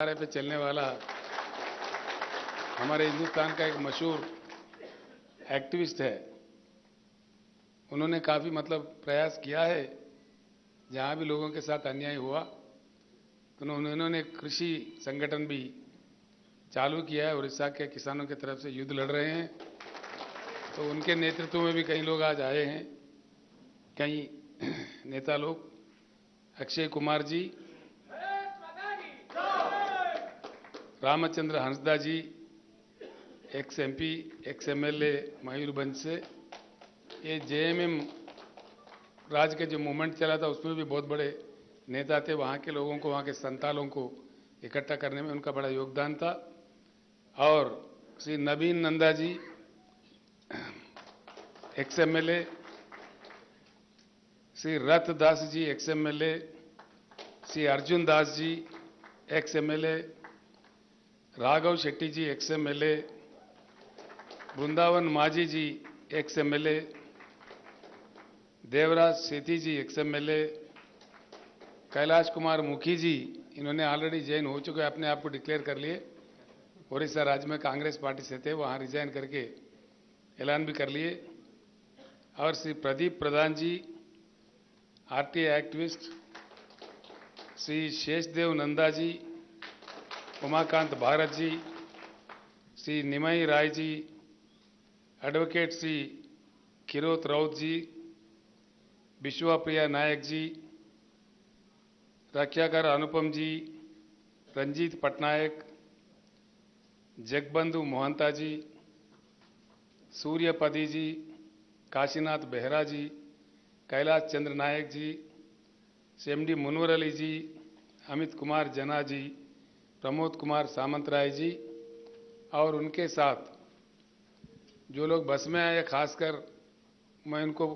पे चलने वाला हमारे हिंदुस्तान का एक मशहूर एक्टिविस्ट है। उन्होंने काफ़ी प्रयास किया है। जहाँ भी लोगों के साथ अन्याय हुआ तो उन्होंने कृषि संगठन भी चालू किया है। उड़ीसा के किसानों की तरफ से युद्ध लड़ रहे हैं। तो उनके नेतृत्व में भी कई लोग आज आए हैं, कई नेता लोग। Akshay Kumar ji, Ramchandra Hansda ji, ex MP, ex MLA Mayurbhanj से। ये जेएमएम राज के जो मूवमेंट चला था उसमें भी बहुत बड़े नेता थे। वहाँ के लोगों को, वहाँ के संतालों को इकट्ठा करने में उनका बड़ा योगदान था। और श्री नवीन नंदा जी, एक्स एमएलए, श्री रथ Das ji, ex MLA, Shri Arjun Das ji, ex MLA, Raghav Shetty जी, एक्स एमएलए, वृंदावन माझी जी, एक्स एमएलए, देवराज सेठी जी, एक्स एमएलए, कैलाश कुमार मुखी जी, इन्होंने ऑलरेडी जॉइन हो चुके, अपने आप को डिक्लेयर कर लिए। उड़ीसा राज्य में कांग्रेस पार्टी से थे, वहां रिजाइन करके ऐलान भी कर लिए। और श्री प्रदीप प्रधान जी, आरटीआई एक्टिविस्ट, श्री शेषदेव नंदा जी, उमाकांत भारत जी, श्री निमई राय जी, एडवोकेट श्री किरोत राउत जी, विश्वप्रिया नायक जी, रक्षाकर अनुपम जी, रंजीत पटनायक, जगबंधु मोहंता जी, सूर्यपदी जी, काशीनाथ बेहरा जी, कैलाश चंद्र नायक जी, सीएमडी मुनवर अली जी, अमित कुमार जना जी, प्रमोद कुमार सामंतराय जी और उनके साथ जो लोग बस में आए, खासकर मैं उनको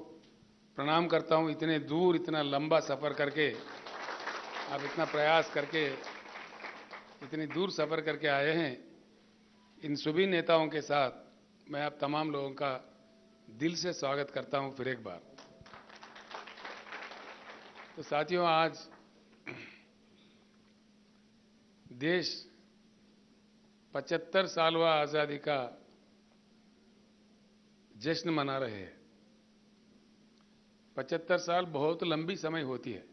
प्रणाम करता हूं। इतने दूर, इतना लंबा सफ़र करके, आप इतना प्रयास करके इतनी दूर सफ़र करके आए हैं। इन सभी नेताओं के साथ मैं आप तमाम लोगों का दिल से स्वागत करता हूं फिर एक बार। तो साथियों, आज देश 75 सालवा आज़ादी का जश्न मना रहे हैं। 75 साल बहुत लंबी समय होती है,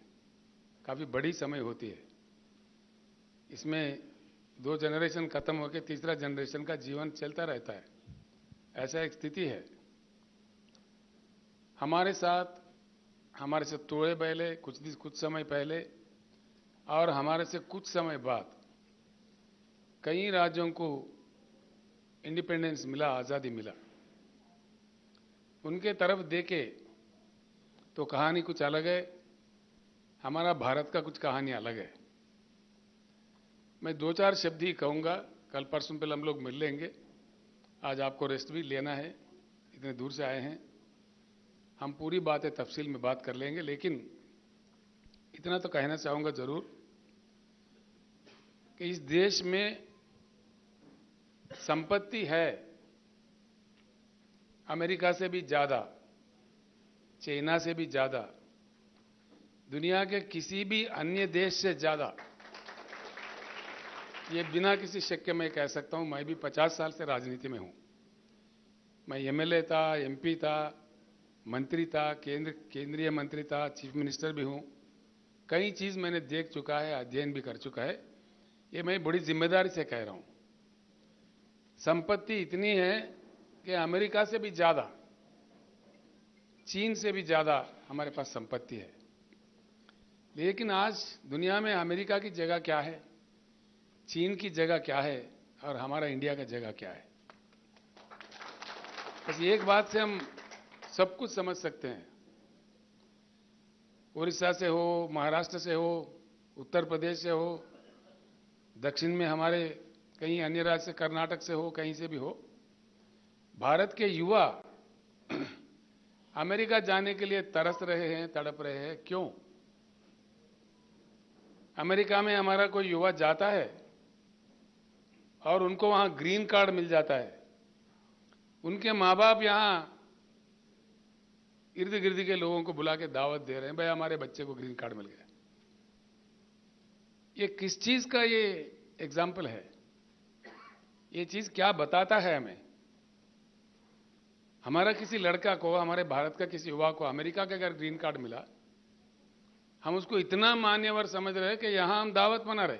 काफ़ी बड़ी समय होती है। इसमें 2 जनरेशन खत्म होकर तीसरा जनरेशन का जीवन चलता रहता है, ऐसा एक स्थिति है। हमारे साथ, हमारे से थोड़े पहले, कुछ समय पहले और हमारे से कुछ समय बाद कई राज्यों को इंडिपेंडेंस मिला, आज़ादी मिला। उनके तरफ देखे तो कहानी कुछ अलग है, हमारा भारत का कुछ कहानी अलग है। मैं 2-4 शब्द ही कहूँगा। कल परसों पहले हम लोग मिल लेंगे। आज आपको रेस्ट भी लेना है, इतने दूर से आए हैं। हम पूरी बातें तफसील में बात कर लेंगे, लेकिन इतना तो कहना चाहूँगा ज़रूर कि इस देश में संपत्ति है अमेरिका से भी ज़्यादा, चाइना से भी ज़्यादा, दुनिया के किसी भी अन्य देश से ज़्यादा। ये बिना किसी शक के मैं कह सकता हूं। मैं भी 50 साल से राजनीति में हूं। मैं एमएलए था, एमपी था, मंत्री था, केंद्रीय मंत्री था, चीफ मिनिस्टर भी हूं। कई चीज़ मैंने देख चुका है, अध्ययन भी कर चुका है। ये मैं बड़ी जिम्मेदारी से कह रहा हूं। संपत्ति इतनी है कि अमेरिका से भी ज़्यादा, चीन से भी ज़्यादा हमारे पास संपत्ति है। लेकिन आज दुनिया में अमेरिका की जगह क्या है, चीन की जगह क्या है और हमारा इंडिया का जगह क्या है? बस एक बात से हम सब कुछ समझ सकते हैं। उड़ीसा से हो, महाराष्ट्र से हो, उत्तर प्रदेश से हो, दक्षिण में हमारे कहीं अन्य राज्य से, कर्नाटक से हो, कहीं से भी हो, भारत के युवा अमेरिका जाने के लिए तरस रहे हैं, तड़प रहे हैं। क्यों? अमेरिका में हमारा कोई युवा जाता है और उनको वहां ग्रीन कार्ड मिल जाता है। उनके माँ बाप यहां इर्द गिर्द के लोगों को बुला के दावत दे रहे हैं, भाई हमारे बच्चे को ग्रीन कार्ड मिल गया। ये किस चीज का ये एग्जाम्पल है। ये चीज क्या बताता है हमें? हमारा किसी लड़का को, हमारे भारत का किसी युवा को अमेरिका का अगर ग्रीन कार्ड मिला, हम उसको इतना मान्यवर समझ रहे हैं कि यहां हम दावत मना रहे,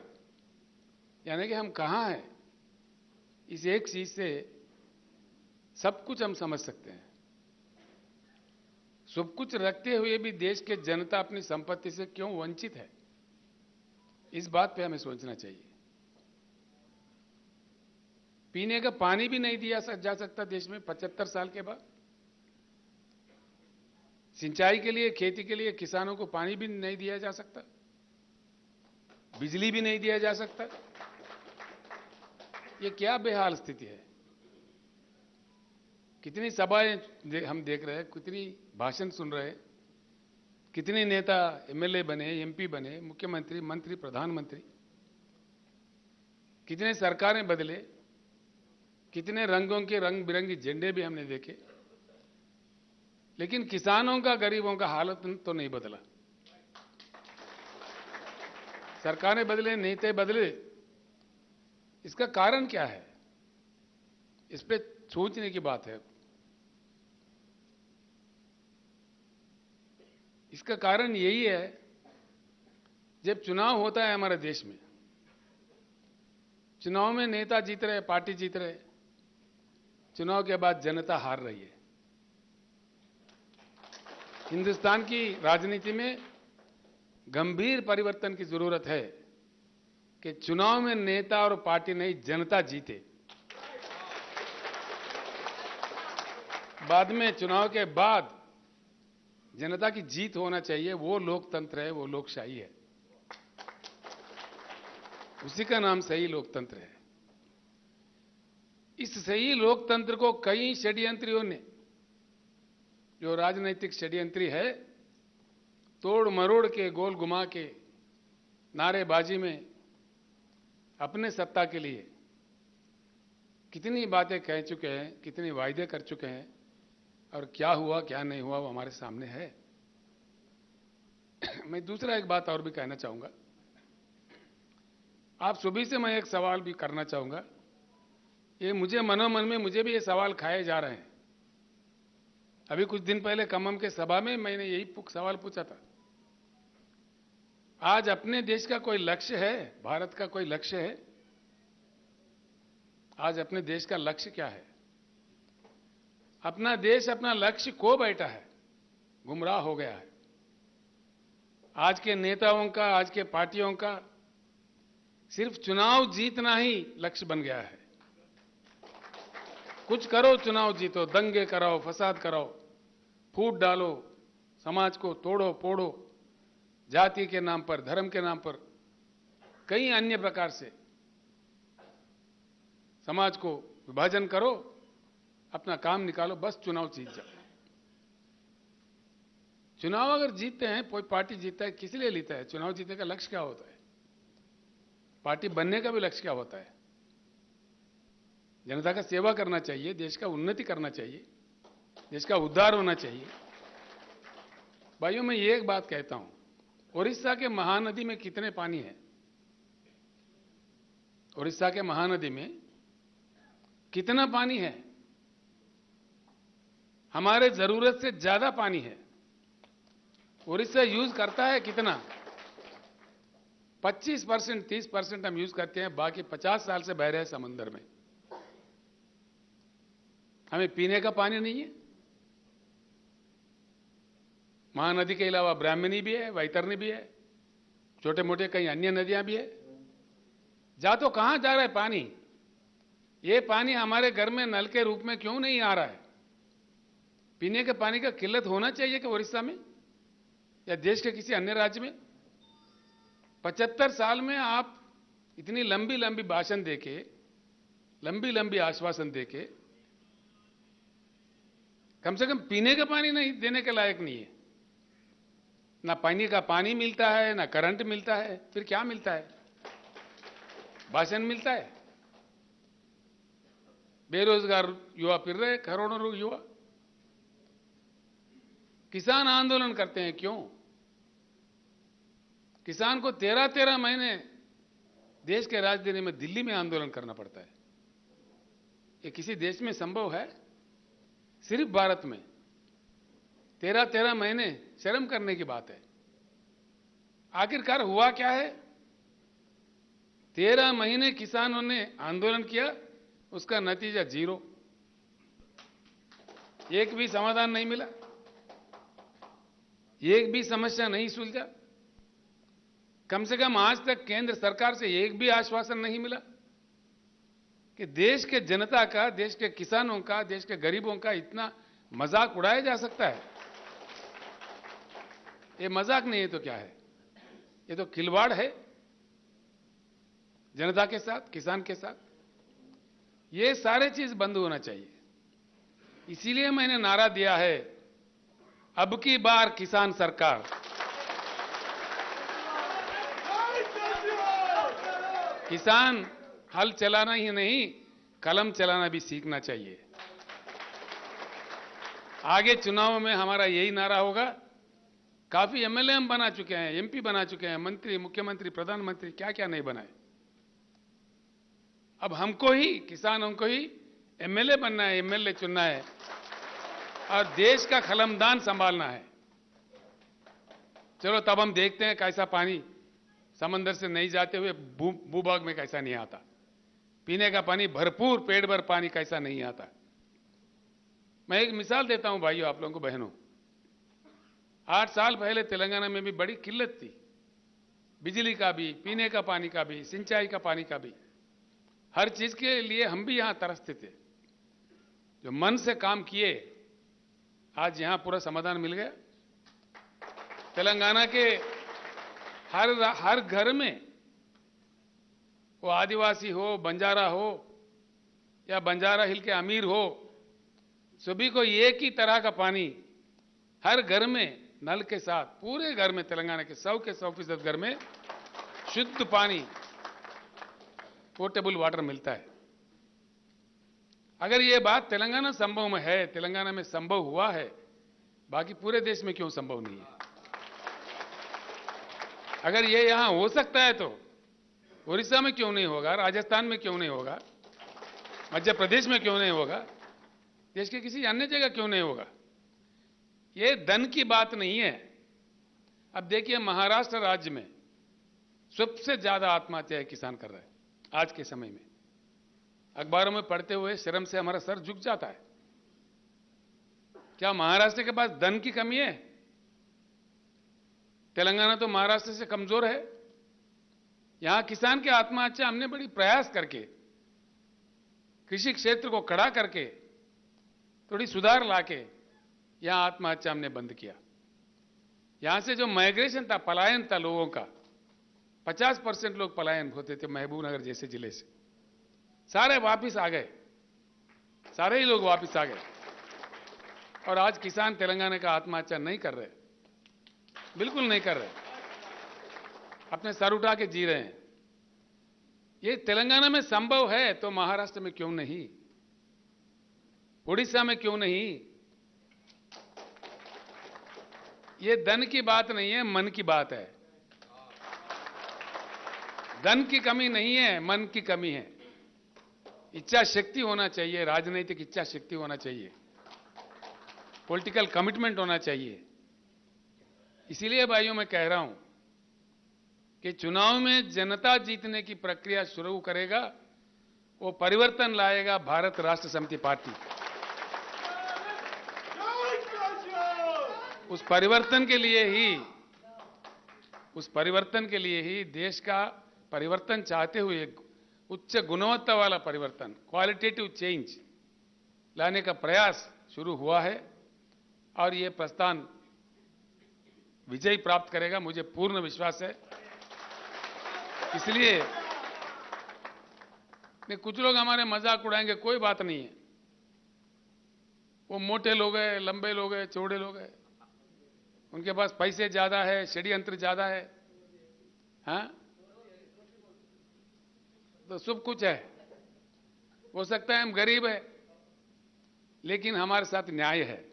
यानी कि हम कहां हैं। इस एक चीज से सब कुछ हम समझ सकते हैं। सब कुछ रखते हुए भी देश के जनता अपनी संपत्ति से क्यों वंचित है, इस बात पे हमें सोचना चाहिए। पीने का पानी भी नहीं दिया जा सकता देश में 75 साल के बाद। सिंचाई के लिए, खेती के लिए किसानों को पानी भी नहीं दिया जा सकता, बिजली भी नहीं दिया जा सकता। ये क्या बेहाल स्थिति है। कितनी सभाएं हम देख रहे हैं, कितनी भाषण सुन रहे हैं, कितने नेता एमएलए बने, एमपी बने, मुख्यमंत्री, मंत्री, प्रधानमंत्री, कितने सरकारें बदले, कितने रंगों के रंग बिरंगी झंडे भी हमने देखे, लेकिन किसानों का, गरीबों का हालत तो नहीं बदला। सरकारें बदले, नेता बदले, इसका कारण क्या है? इस पे सोचने की बात है। इसका कारण यही है, जब चुनाव होता है हमारे देश में, चुनाव में नेता जीत रहे, पार्टी जीत रहे, चुनाव के बाद जनता हार रही है। हिंदुस्तान की राजनीति में गंभीर परिवर्तन की जरूरत है कि चुनाव में नेता और पार्टी नहीं, जनता जीते। बाद में, चुनाव के बाद जनता की जीत होना चाहिए। वो लोकतंत्र है, वो लोकशाही है, उसी का नाम सही लोकतंत्र है। इस सही लोकतंत्र को कई षड्यंत्रियों ने, जो राजनीतिक षड्यंत्री है, तोड़ मरोड़ के, गोल घुमा के, नारेबाजी में अपने सत्ता के लिए कितनी बातें कह चुके हैं, कितने वायदे कर चुके हैं, और क्या हुआ क्या नहीं हुआ वो हमारे सामने है। मैं दूसरा एक बात और भी कहना चाहूंगा। आप सभी से मैं एक सवाल भी करना चाहूंगा। ये मुझे मनोमन में, मुझे भी ये सवाल खाए जा रहे हैं। अभी कुछ दिन पहले खम्मम के सभा में मैंने यही सवाल पूछा था। आज अपने देश का कोई लक्ष्य है? भारत का कोई लक्ष्य है? आज अपने देश का लक्ष्य क्या है? अपना देश अपना लक्ष्य खो बैठा है, गुमराह हो गया है। आज के नेताओं का, आज के पार्टियों का सिर्फ चुनाव जीतना ही लक्ष्य बन गया है। कुछ करो, चुनाव जीतो, दंगे कराओ, फसाद कराओ, फूट डालो, समाज को तोड़ो फोड़ो, जाति के नाम पर, धर्म के नाम पर, कई अन्य प्रकार से समाज को विभाजन करो, अपना काम निकालो, बस चुनाव जीत जाओ। चुनाव अगर जीतते हैं, कोई पार्टी जीतता है, किस लिए जीता है? चुनाव जीतने का लक्ष्य क्या होता है? पार्टी बनने का भी लक्ष्य क्या होता है? जनता का सेवा करना चाहिए, देश का उन्नति करना चाहिए, देश का उद्धार होना चाहिए। भाइयों, मैं ये एक बात कहता हूं, उड़ीसा के महानदी में कितने पानी है? उड़ीसा के महानदी में कितना पानी है? हमारे जरूरत से ज्यादा पानी है। उड़ीसा यूज करता है कितना? 25%, 30% हम यूज करते हैं, बाकी 50 साल से बह रहे हैं समंदर में। हमें पीने का पानी नहीं है। महानदी के अलावा ब्राह्मणी भी है, वैतरणी भी है, छोटे मोटे कई अन्य नदियां भी है। जा तो कहां जा रहा है पानी? ये पानी हमारे घर में नल के रूप में क्यों नहीं आ रहा है? पीने के पानी का किल्लत होना चाहिए कि उड़ीसा में या देश के किसी अन्य राज्य में? 75 साल में आप इतनी लंबी लंबी भाषण देके, लंबी लंबी आश्वासन देके, कम से कम पीने का पानी नहीं देने के लायक नहीं है। ना पानी का पानी मिलता है, ना करंट मिलता है, फिर क्या मिलता है? भाषण मिलता है। बेरोजगार युवा फिर रहे, करोड़ों युवा। किसान आंदोलन करते हैं, क्यों? किसान को 13-13 महीने देश के राजधानी में दिल्ली में आंदोलन करना पड़ता है। ये किसी देश में संभव है? सिर्फ भारत में 13-13 महीने शर्म करने की बात है। आखिरकार हुआ क्या है? 13 महीने किसानों ने आंदोलन किया, उसका नतीजा जीरो। एक भी समाधान नहीं मिला, एक भी समस्या नहीं सुलझा। कम से कम आज तक केंद्र सरकार से एक भी आश्वासन नहीं मिला कि देश के जनता का, देश के किसानों का, देश के गरीबों का इतना मजाक उड़ाया जा सकता है। ये मजाक नहीं है तो क्या है? ये तो खिलवाड़ है जनता के साथ, किसान के साथ। ये सारे चीज बंद होना चाहिए। इसीलिए मैंने नारा दिया है, अब की बार किसान सरकार। किसान हल चलाना ही नहीं, कलम चलाना भी सीखना चाहिए। आगे चुनाव में हमारा यही नारा होगा। काफी एमएलए हम बना चुके हैं, एमपी बना चुके हैं, मंत्री, मुख्यमंत्री, प्रधानमंत्री, क्या क्या नहीं बनाए। अब हमको ही, किसानों को ही एमएलए बनना है, एमएलए चुनना है और देश का कलमदान संभालना है। चलो तब हम देखते हैं कैसा पानी समंदर से नहीं जाते हुए भूभाग में कैसा नहीं आता, पीने का पानी भरपूर, पेट भर पानी कैसा नहीं आता। मैं एक मिसाल देता हूं भाइयों, आप लोगों को, बहनों। 8 साल पहले तेलंगाना में भी बड़ी किल्लत थी, बिजली का भी, पीने का पानी का भी, सिंचाई का पानी का भी। हर चीज के लिए हम भी यहां तरसते थे। जो मन से काम किए, आज यहां पूरा समाधान मिल गया। तेलंगाना के हर घर में, वो आदिवासी हो, बंजारा हो या बंजारा हिल के अमीर हो, सभी को एक ही तरह का पानी हर घर में नल के साथ, पूरे घर में, तेलंगाना के 100 के 100% घर में शुद्ध पानी, पोर्टेबल वाटर मिलता है। अगर ये बात तेलंगाना संभव में है, तेलंगाना में संभव हुआ है, बाकी पूरे देश में क्यों संभव नहीं है? अगर ये यहां हो सकता है तो उड़ीसा में क्यों नहीं होगा, राजस्थान में क्यों नहीं होगा, मध्य प्रदेश में क्यों नहीं होगा, देश के किसी अन्य जगह क्यों नहीं होगा? ये धन की बात नहीं है। अब देखिए, महाराष्ट्र राज्य में सबसे ज्यादा आत्महत्याएं किसान कर रहे हैं आज के समय में। अखबारों में पढ़ते हुए शर्म से हमारा सर झुक जाता है। क्या महाराष्ट्र के पास धन की कमी है? तेलंगाना तो महाराष्ट्र से कमजोर है। यहां किसान की आत्महत्या हमने बड़ी प्रयास करके, कृषि क्षेत्र को खड़ा करके, थोड़ी सुधार लाके यहां आत्महत्या हमने बंद किया। यहां से जो माइग्रेशन था, पलायन था लोगों का, 50% लोग पलायन होते थे महबूबनगर जैसे जिले से, सारे वापिस आ गए, सारे ही लोग वापिस आ गए। और आज किसान तेलंगाना का आत्महत्या नहीं कर रहे, बिल्कुल नहीं कर रहे, अपने सर उठा के जी रहे हैं। ये तेलंगाना में संभव है तो महाराष्ट्र में क्यों नहीं, उड़ीसा में क्यों नहीं? ये धन की बात नहीं है, मन की बात है। धन की कमी नहीं है, मन की कमी है। इच्छा शक्ति होना चाहिए, राजनीतिक इच्छा शक्ति होना चाहिए, पॉलिटिकल कमिटमेंट होना चाहिए। इसीलिए भाइयों मैं कह रहा हूं कि चुनाव में जनता जीतने की प्रक्रिया शुरू करेगा, वो परिवर्तन लाएगा भारत राष्ट्र समिति पार्टी। उस परिवर्तन के लिए ही देश का परिवर्तन चाहते हुए उच्च गुणवत्ता वाला परिवर्तन, क्वालिटेटिव चेंज लाने का प्रयास शुरू हुआ है और ये प्रस्थान विजय प्राप्त करेगा, मुझे पूर्ण विश्वास है। इसलिए कुछ लोग हमारे मजाक उड़ाएंगे, कोई बात नहीं है। वो मोटे लोग हैं, लंबे लोग हैं, चौड़े लोग हैं, उनके पास पैसे ज्यादा है, षड्यंत्र ज्यादा है, हाँ, तो सब कुछ है। हो सकता है हम गरीब है, लेकिन हमारे साथ न्याय है,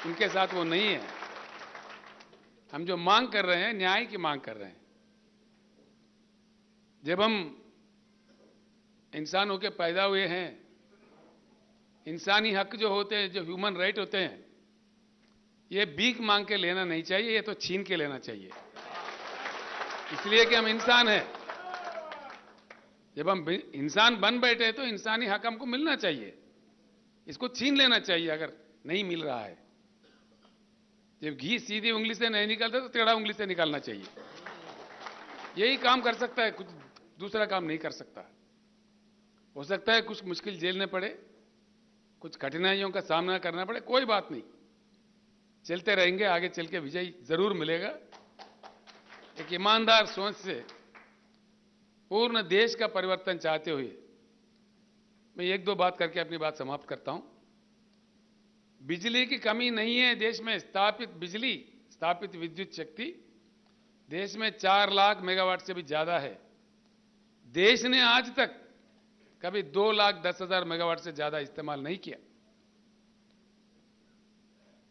उनके साथ वो नहीं है। हम जो मांग कर रहे हैं, न्याय की मांग कर रहे हैं। जब हम इंसान होकर पैदा हुए हैं, इंसानी हक जो होते हैं, जो ह्यूमन राइट होते हैं, ये भीख मांग के लेना नहीं चाहिए, ये तो छीन के लेना चाहिए। इसलिए कि हम इंसान हैं। जब हम इंसान बन बैठे तो इंसानी हक हमको मिलना चाहिए, इसको छीन लेना चाहिए अगर नहीं मिल रहा है। जब घी सीधी उंगली से नहीं निकलता तो टेढ़ा उंगली से निकालना चाहिए। यही काम कर सकता है, कुछ दूसरा काम नहीं कर सकता। हो सकता है कुछ मुश्किल झेलने पड़े, कुछ कठिनाइयों का सामना करना पड़े, कोई बात नहीं, चलते रहेंगे, आगे चल के विजय जरूर मिलेगा। एक ईमानदार सोच से पूर्ण देश का परिवर्तन चाहते हुए मैं एक दो बात करके अपनी बात समाप्त करता हूं। बिजली की कमी नहीं है देश में। स्थापित विद्युत शक्ति देश में 4 लाख मेगावाट से भी ज्यादा है। देश ने आज तक कभी 2,10,000 मेगावाट से ज्यादा इस्तेमाल नहीं किया।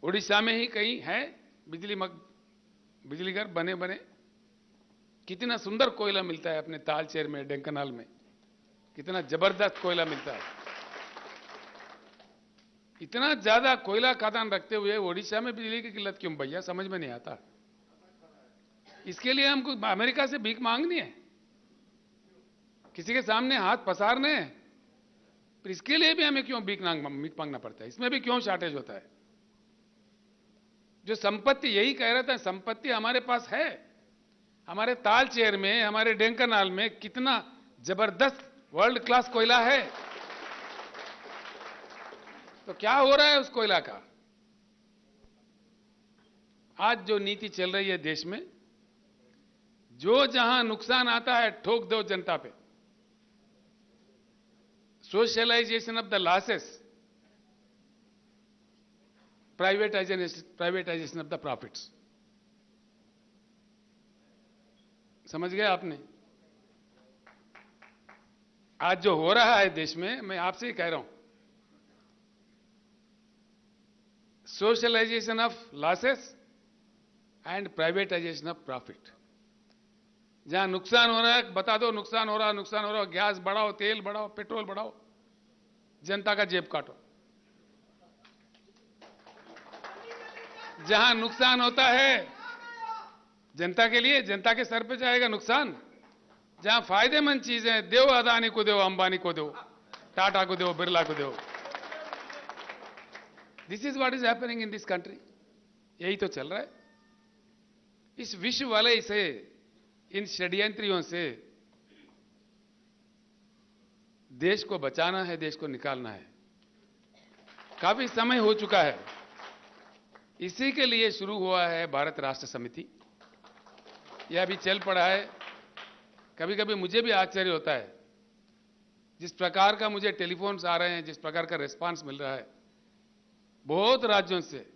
उड़ीसा में ही कहीं है बिजली घर बने बने। कितना सुंदर कोयला मिलता है अपने तालचेर में, ढेंकनाल में, कितना जबरदस्त कोयला मिलता है। इतना ज्यादा कोयला खदान रखते हुए ओडिशा में बिजली की किल्लत क्यों भैया, समझ में नहीं आता। इसके लिए हमको अमेरिका से भीख मांगनी है, किसी के सामने हाथ पसारने हैं, फिर इसके लिए भी हमें क्यों भीख मांगना पड़ता है? इसमें भी क्यों शॉर्टेज होता है? जो संपत्ति, यही कह रहा था, संपत्ति हमारे पास है, हमारे तालचेर में, हमारे ढेंकनाल में कितना जबरदस्त वर्ल्ड क्लास कोयला है। तो क्या हो रहा है उस कोयला का? आज जो नीति चल रही है देश में, जो जहां नुकसान आता है ठोक दो जनता पे। Socialisation of the losses, privatisation of the profits. समझ गए आपने? आज जो हो रहा है देश में, मैं आपसे ही कह रहा हूं, socialisation of losses and privatisation of profit. जहां नुकसान हो रहा है बता दो, नुकसान हो रहा, गैस बढ़ाओ, तेल बढ़ाओ, पेट्रोल बढ़ाओ, जनता का जेब काटो। जहां नुकसान होता है जनता के लिए, जनता के सर पे जाएगा नुकसान। जहां फायदेमंद चीजें दो, अदानी को दो, अंबानी को दो, टाटा को दो, बिरला को दो। This is what is happening in this country. यही तो चल रहा है। इस विश्व वाले से, इन षड्यंत्रियों से देश को बचाना है, देश को निकालना है। काफी समय हो चुका है। इसी के लिए शुरू हुआ है भारत राष्ट्र समिति। यह अभी चल पड़ा है। कभी कभी मुझे भी आश्चर्य होता है, जिस प्रकार का मुझे टेलीफोन्स आ रहे हैं, जिस प्रकार का रिस्पांस मिल रहा है बहुत राज्यों से।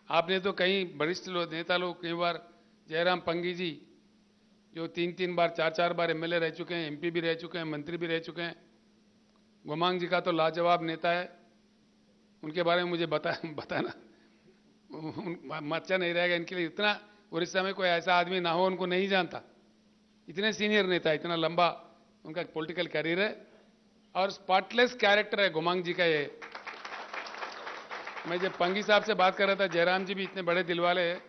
आपने तो कई वरिष्ठ नेता लोग, कई बार जयराम पंगी जी, जो 3-3 बार 4-4 बार एमएलए रह चुके हैं, एमपी भी रह चुके हैं, मंत्री भी रह चुके हैं। गोमांग जी का तो लाजवाब नेता है, उनके बारे में मुझे बताना अच्छा नहीं रहेगा इनके लिए। इतना उड़ीसा में कोई ऐसा आदमी ना हो उनको नहीं जानता। इतने सीनियर नेता, इतना लंबा उनका पॉलिटिकल करियर है और स्पॉटलेस कैरेक्टर है गोमांग जी का। ये मैं जब पंगी साहब से बात कर रहा था, जयराम जी भी इतने बड़े दिल वाले हैं,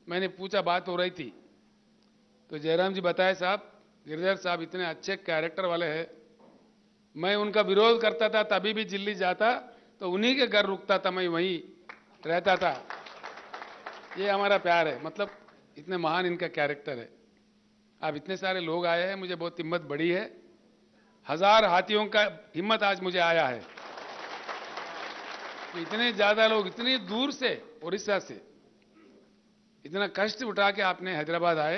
मैंने पूछा, बात हो रही थी तो जयराम जी बताए, साहब गिरधर साहब इतने अच्छे कैरेक्टर वाले हैं, मैं उनका विरोध करता था, तभी भी दिल्ली जाता तो उन्हीं के घर रुकता था, मैं वहीं रहता था। ये हमारा प्यार है, मतलब इतने महान इनका कैरेक्टर है। अब इतने सारे लोग आए हैं, मुझे बहुत हिम्मत बढ़ी है। 1000 हाथियों का हिम्मत आज मुझे आया है। तो इतने ज्यादा लोग इतनी दूर से, उड़ीसा से इतना कष्ट उठा के आपने हैदराबाद आए,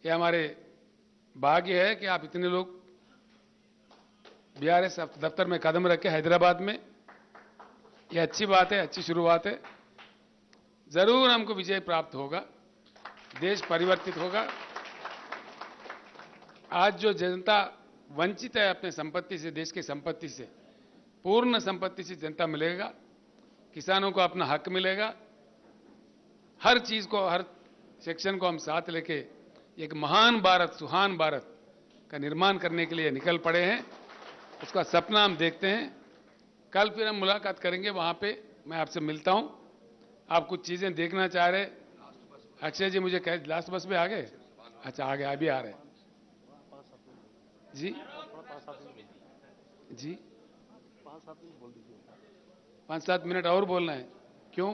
ये हमारे भाग्य है कि आप इतने लोग बीआरएस दफ्तर में कदम रखे हैदराबाद में। ये अच्छी बात है, अच्छी शुरुआत है। जरूर हमको विजय प्राप्त होगा, देश परिवर्तित होगा। आज जो जनता वंचित है अपने संपत्ति से, देश की संपत्ति से, पूर्ण संपत्ति से जनता मिलेगा। किसानों को अपना हक मिलेगा। हर चीज को, हर सेक्शन को हम साथ लेके एक महान भारत, सुहान भारत का निर्माण करने के लिए निकल पड़े हैं। उसका सपना हम देखते हैं। कल फिर हम मुलाकात करेंगे, वहां पे मैं आपसे मिलता हूं। आप कुछ चीजें देखना चाह रहे। अक्षय जी मुझे कह, लास्ट बस में आ गए? अच्छा, आ गए, अभी आ रहे हैं जी। जी 5-7 मिनट और बोलना है? क्यों?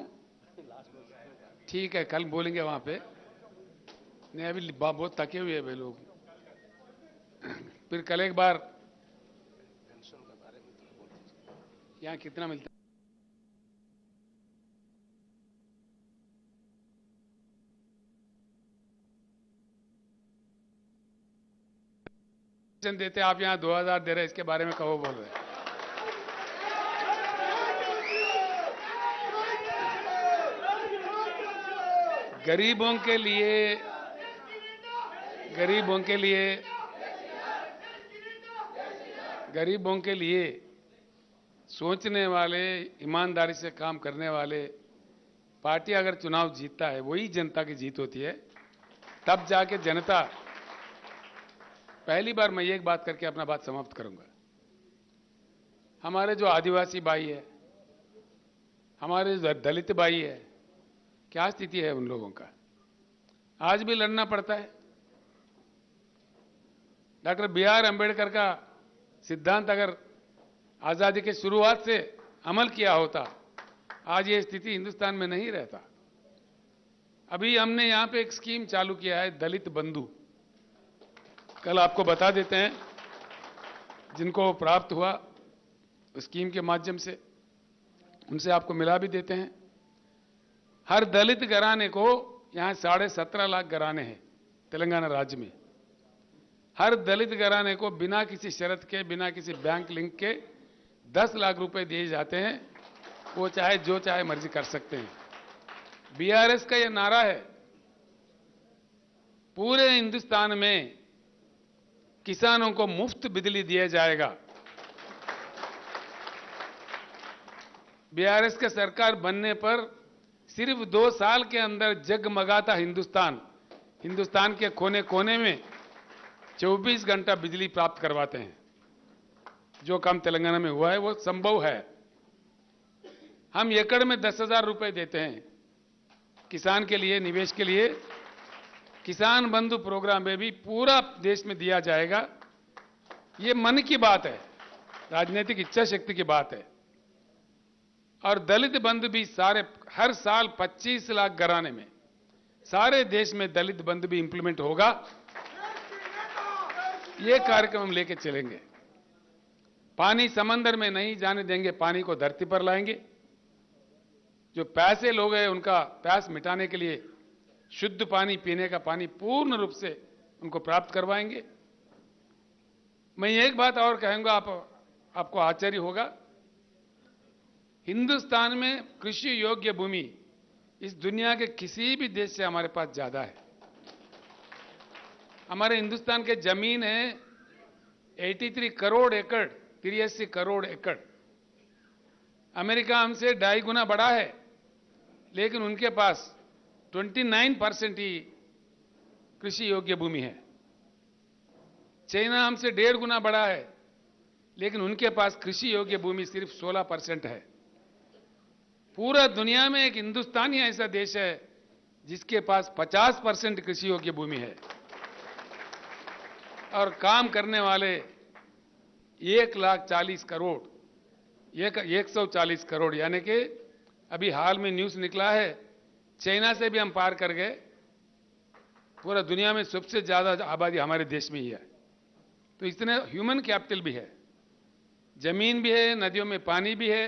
ठीक है, कल बोलेंगे वहां पे। नहीं, अभी बहुत थके हुए हैं वे लोग। फिर कल एक बार यहाँ कितना मिलता देते, आप यहाँ 2000 दे रहे, इसके बारे में कहो बोल रहे? गरीबों के लिए, गरीबों के लिए, गरीबों के लिए सोचने वाले, ईमानदारी से काम करने वाले पार्टी अगर चुनाव जीतता है, वही जनता की जीत होती है। तब जाके जनता, पहली बार मैं एक बात करके अपना बात समाप्त करूंगा। हमारे जो आदिवासी भाई है, हमारे जो दलित भाई है, क्या स्थिति है उन लोगों का? आज भी लड़ना पड़ता है। Doctor B R. अंबेडकर का सिद्धांत अगर आजादी के शुरुआत से अमल किया होता, आज ये स्थिति हिंदुस्तान में नहीं रहता। अभी हमने यहां पे एक स्कीम चालू किया है, दलित बंधु। कल आपको बता देते हैं, जिनको प्राप्त हुआ स्कीम के माध्यम से, उनसे आपको मिला भी देते हैं। हर दलित घराने को, यहां 17.5 लाख घराने हैं तेलंगाना राज्य में, हर दलित घराने को बिना किसी शर्त के, बिना किसी बैंक लिंक के 10 लाख रुपए दिए जाते हैं। वो चाहे जो चाहे मर्जी कर सकते हैं। बीआरएस का यह नारा है, पूरे हिंदुस्तान में किसानों को मुफ्त बिजली दिया जाएगा। बीआरएस का सरकार बनने पर सिर्फ 2 साल के अंदर जगमगाता हिंदुस्तान, हिंदुस्तान के कोने कोने में 24 घंटा बिजली प्राप्त करवाते हैं। जो काम तेलंगाना में हुआ है वो संभव है। हम एकड़ में 10,000 रुपए देते हैं किसान के लिए, निवेश के लिए। किसान बंधु प्रोग्राम में भी पूरा देश में दिया जाएगा। ये मन की बात है, राजनीतिक इच्छा शक्ति की बात है। और दलित बंधु भी सारे, हर साल 25 लाख घराने में, सारे देश में दलित बंधु भी इंप्लीमेंट होगा। ये कार्यक्रम हम लेके चलेंगे। पानी समंदर में नहीं जाने देंगे, पानी को धरती पर लाएंगे। जो प्यासे लोग हैं उनका प्यास मिटाने के लिए शुद्ध पानी, पीने का पानी पूर्ण रूप से उनको प्राप्त करवाएंगे। मैं एक बात और कहूंगा, आपको आश्चर्य होगा। हिंदुस्तान में कृषि योग्य भूमि इस दुनिया के किसी भी देश से हमारे पास ज्यादा है। हमारे हिंदुस्तान के जमीन है 83 करोड़ एकड़, 83 करोड़ एकड़। अमेरिका हमसे 2.5 गुना बड़ा है, लेकिन उनके पास 29% ही कृषि योग्य भूमि है। चाइना हमसे 1.5 गुना बड़ा है, लेकिन उनके पास कृषि योग्य भूमि सिर्फ 16% है। पूरा दुनिया में एक हिंदुस्तान ही ऐसा देश है जिसके पास 50% कृषि योग्य भूमि है। और काम करने वाले 140 करोड़, 140 करोड़, यानी कि अभी हाल में न्यूज निकला है, चाइना से भी हम पार कर गए। पूरा दुनिया में सबसे ज्यादा आबादी हमारे देश में ही है। तो इतने ह्यूमन कैपिटल भी है, जमीन भी है, नदियों में पानी भी है,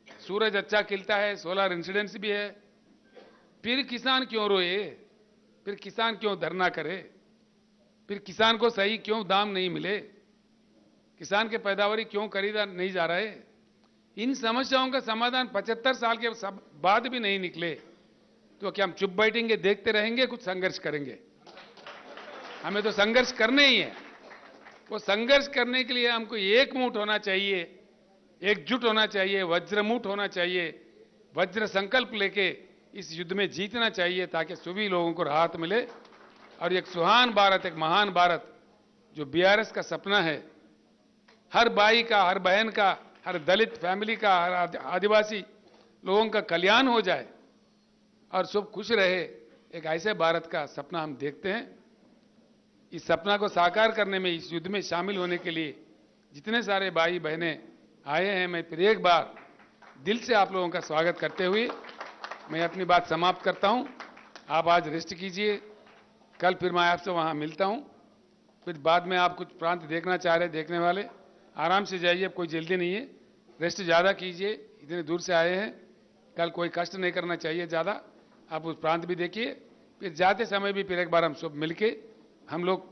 सूरज अच्छा खिलता है, सोलर इंसिडेंस भी है। फिर किसान क्यों रोए? फिर किसान क्यों धरना करे? फिर किसान को सही क्यों दाम नहीं मिले? किसान के पैदावारी क्यों खरीदा नहीं जा रहा है? इन समस्याओं का समाधान 75 साल के बाद भी नहीं निकले तो क्या हम चुप बैठेंगे, देखते रहेंगे? कुछ संघर्ष करेंगे। हमें तो संघर्ष करने ही है। वो संघर्ष करने के लिए हमको एकमुठ होना चाहिए, एकजुट होना चाहिए, वज्रमुठ होना चाहिए, वज्र संकल्प लेके इस युद्ध में जीतना चाहिए, ताकि सभी लोगों को राहत मिले और एक सुहान भारत, एक महान भारत जो बीआरएस का सपना है, हर भाई का, हर बहन का, हर दलित फैमिली का, हर आदिवासी लोगों का कल्याण हो जाए और सब खुश रहे, एक ऐसे भारत का सपना हम देखते हैं। इस सपना को साकार करने में, इस युद्ध में शामिल होने के लिए जितने सारे भाई बहनें आए हैं, मैं फिर एक बार दिल से आप लोगों का स्वागत करते हुए मैं अपनी बात समाप्त करता हूं। आप आज रेस्ट कीजिए, कल फिर मैं आपसे वहां मिलता हूं। फिर बाद में आप कुछ प्रांत देखना चाह रहे, देखने वाले आराम से जाइए, कोई जल्दी नहीं है, रेस्ट ज़्यादा कीजिए, इतने दूर से आए हैं, कल कोई कष्ट नहीं करना चाहिए ज़्यादा। आप उस प्रांत भी देखिए, फिर जाते समय भी फिर एक बार हम सब मिलके हम लोग